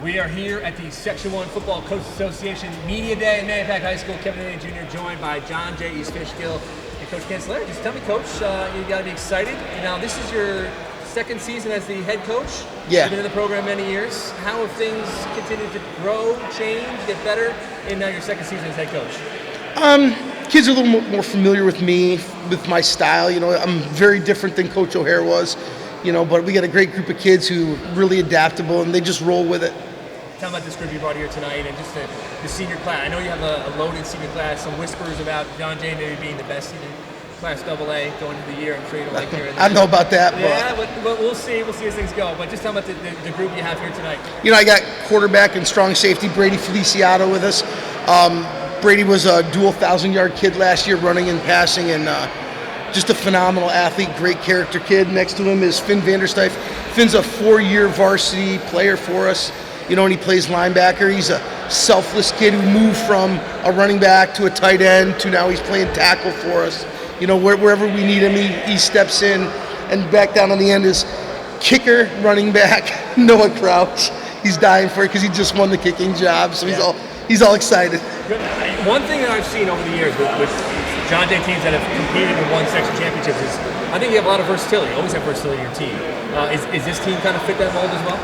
We are here at the Section 1 Football Coaches Association Media Day at Manpack High School. Kevin Andy Jr. joined by John Jay-East Fishkill and Coach Cancellari. Just tell me, Coach, you got to be excited. Now, this is your second season as the head coach. Yeah. You've been in the program many years. How have things continued to grow, change, get better in now your second season as head coach? Kids are a little more familiar with me, with my style. You know, I'm very different than Coach O'Hare was. You know, but we got a great group of kids who are really adaptable and they just roll with it. Tell me about this group you brought here tonight and just the senior class. I know you have a loaded senior class. Some whispers about John Jay maybe being the best senior class AA going into the year. I'm sure you don't like hearing that. I don't know about that. Yeah, but we'll see. We'll see as things go. But just tell me about the group you have here tonight. You know, I got quarterback and strong safety Brady Feliciato with us. Brady was a dual 1,000-yard kid last year, running and passing, and just a phenomenal athlete, great character kid. Next to him is Finn Vanderstuyf. Finn's a 4-year varsity player for us. You know, and he plays linebacker. He's a selfless kid who moved from a running back to a tight end to now he's playing tackle for us. You know, wherever we need him, he steps in. And back down on the end is kicker, running back, Noah Crouch. He's dying for it because he just won the kicking job, so he's all excited. Good. One thing that I've seen over the years with John Jay teams that have competed and won section championships is I think you have a lot of versatility. You always have versatility in your team. Is this team kind of fit that mold as well?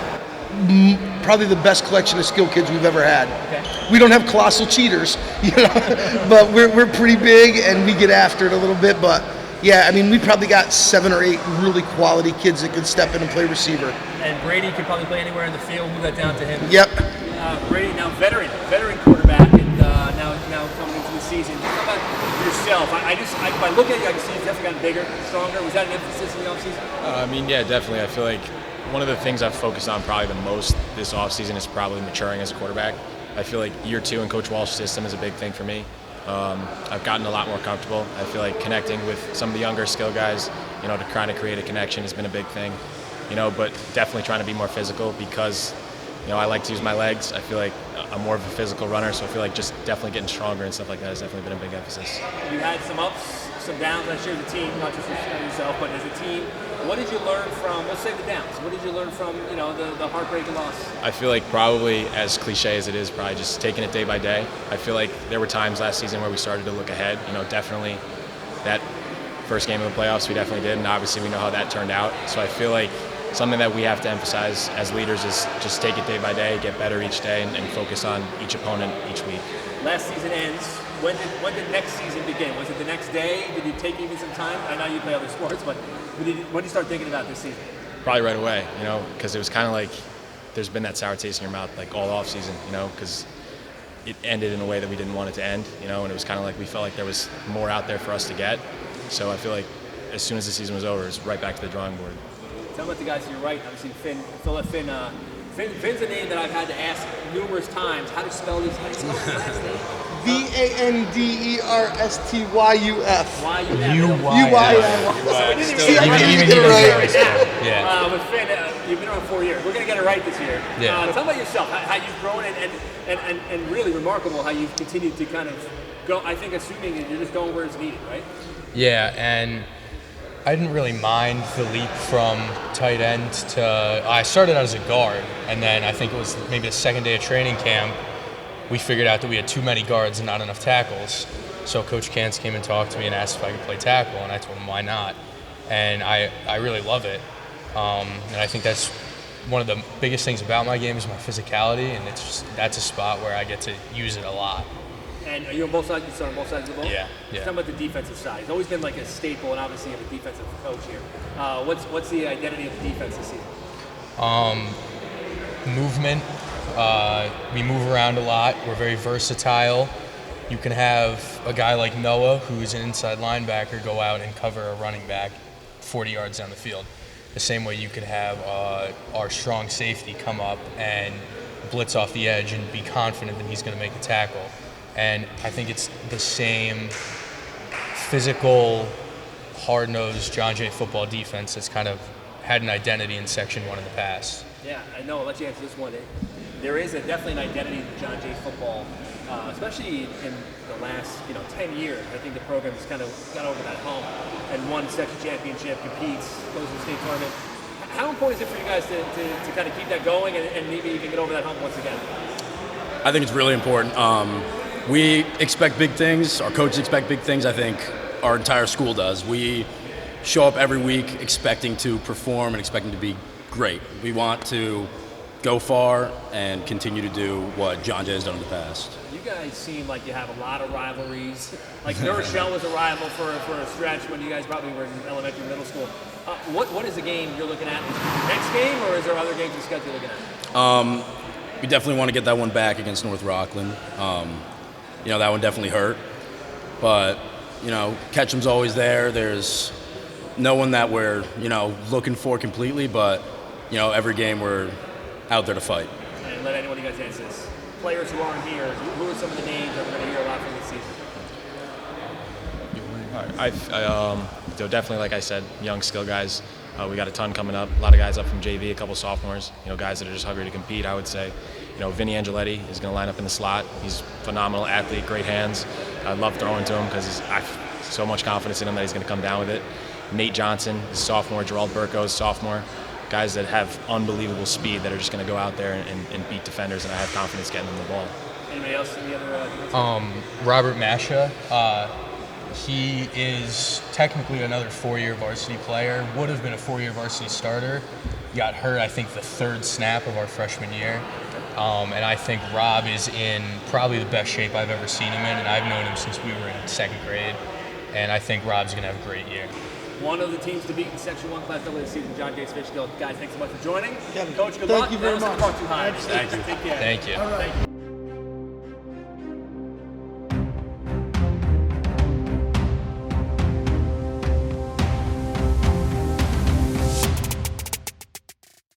Probably the best collection of skill kids we've ever had. Okay. We don't have colossal cheaters, you know, but we're pretty big and we get after it a little bit. But yeah, I mean, we probably got 7 or 8 really quality kids that could step in and play receiver. And Brady could probably play anywhere in the field. Move that down to him. Yep. Brady, now veteran quarterback, and now coming into the season. How about yourself? If I look at you, I can see you've definitely gotten bigger, stronger. Was that an emphasis in the offseason? Yeah, definitely. I feel like one of the things I've focused on probably the most this offseason is probably maturing as a quarterback. I feel like year 2 in Coach Walsh's system is a big thing for me. I've gotten a lot more comfortable. I feel like connecting with some of the younger skill guys, you know, to kind of create a connection has been a big thing. You know, but definitely trying to be more physical because, you know, I like to use my legs. I feel like I'm more of a physical runner, so I feel like just definitely getting stronger and stuff like that has definitely been a big emphasis. You had some ups, some downs, I'm sure, as a team, not just yourself, but as a team. What did you learn from, let's say the downs, what did you learn from, you know, the heartbreaking loss? I feel like probably, as cliche as it is, probably just taking it day by day. I feel like there were times last season where we started to look ahead. You know, definitely that first game of the playoffs, we definitely did, and obviously we know how that turned out. So I feel like something that we have to emphasize as leaders is just take it day by day, get better each day, and focus on each opponent each week. Last season ends. When did next season begin? Was it the next day? Did you take even some time? I know you play other sports, but when did you start thinking about this season? Probably right away, you know, because it was kind of like there's been that sour taste in your mouth like all off season, you know, because it ended in a way that we didn't want it to end, you know, and it was kind of like we felt like there was more out there for us to get. So I feel like as soon as the season was over, it was right back to the drawing board. Tell me about the guys to your right. Obviously, Finn's a name that I've had to ask numerous times. How do you spell his last name? Vanderstuyf. See, I didn't get it right. Yeah. With Finn, you've been around 4 years. We're going to get it right this year. Yeah. Tell me about yourself, how you've grown, and really remarkable how you've continued to kind of go, I think, assuming that you're just going where it's needed, right? Yeah, and I didn't really mind the leap from tight end to, I started out as a guard, and then I think it was maybe the second day of training camp, we figured out that we had too many guards and not enough tackles. So Coach Cance came and talked to me and asked if I could play tackle, and I told him why not. And I really love it. And I think that's one of the biggest things about my game is my physicality, and that's a spot where I get to use it a lot. And are you on both sides? You start on both sides of the ball? Yeah. Tell me about the defensive side. It's always been like a staple, and obviously you have a defensive coach here. What's the identity of the defense this season? Movement. We move around a lot. We're very versatile. You can have a guy like Noah, who's an inside linebacker, go out and cover a running back 40 yards down the field. The same way you could have our strong safety come up and blitz off the edge and be confident that he's going to make a tackle. And I think it's the same physical, hard-nosed John Jay football defense that's kind of had an identity in Section 1 in the past. Yeah, I know. I'll let you answer this one. There is definitely an identity to John Jay football, especially in the last 10 years. I think the program has kind of got over that hump and won section championship, competes, goes to the state tournament. How important is it for you guys to kind of keep that going and maybe even get over that hump once again? I think it's really important. We expect big things. Our coaches expect big things. I think our entire school does. We show up every week expecting to perform and expecting to be great. We want to go far and continue to do what John Jay has done in the past. You guys seem like you have a lot of rivalries. Like New Rochelle was a rival for a stretch when you guys probably were in elementary, middle school. What is the game you're looking at? Is it the next game, or is there other games you schedule you're looking at? We definitely want to get that one back against North Rockland. That one definitely hurt. But, Ketchum's always there. There's no one that we're, looking for completely, but, every game we're out there to fight. And let anyone of you guys answer this. Players who aren't here, who are some of the names that we're going to hear a lot from this season? So definitely, like I said, young skill guys. We got a ton coming up. A lot of guys up from JV, a couple sophomores. Guys that are just hungry to compete. I would say, Vinny Angeletti is going to line up in the slot. He's a phenomenal athlete, great hands. I love throwing to him because I have so much confidence in him that he's going to come down with it. Nate Johnson is sophomore. Gerald Burko is sophomore. Guys that have unbelievable speed that are just going to go out there and beat defenders, and I have confidence getting them the ball. Anybody else? Any other? Robert Masha. He is technically another 4-year varsity player. Would have been a 4-year varsity starter. Got hurt, I think, the 3rd snap of our freshman year. And I think Rob is in probably the best shape I've ever seen him in, and I've known him since we were in 2nd grade. And I think Rob's going to have a great year. One of the teams to beat in Section 1 Class AA this season, John Jay-East Fishkill. Guys, thanks so much for joining. Kevin, Coach, good thank luck. you very much. Thank you. Thank you. Thank you.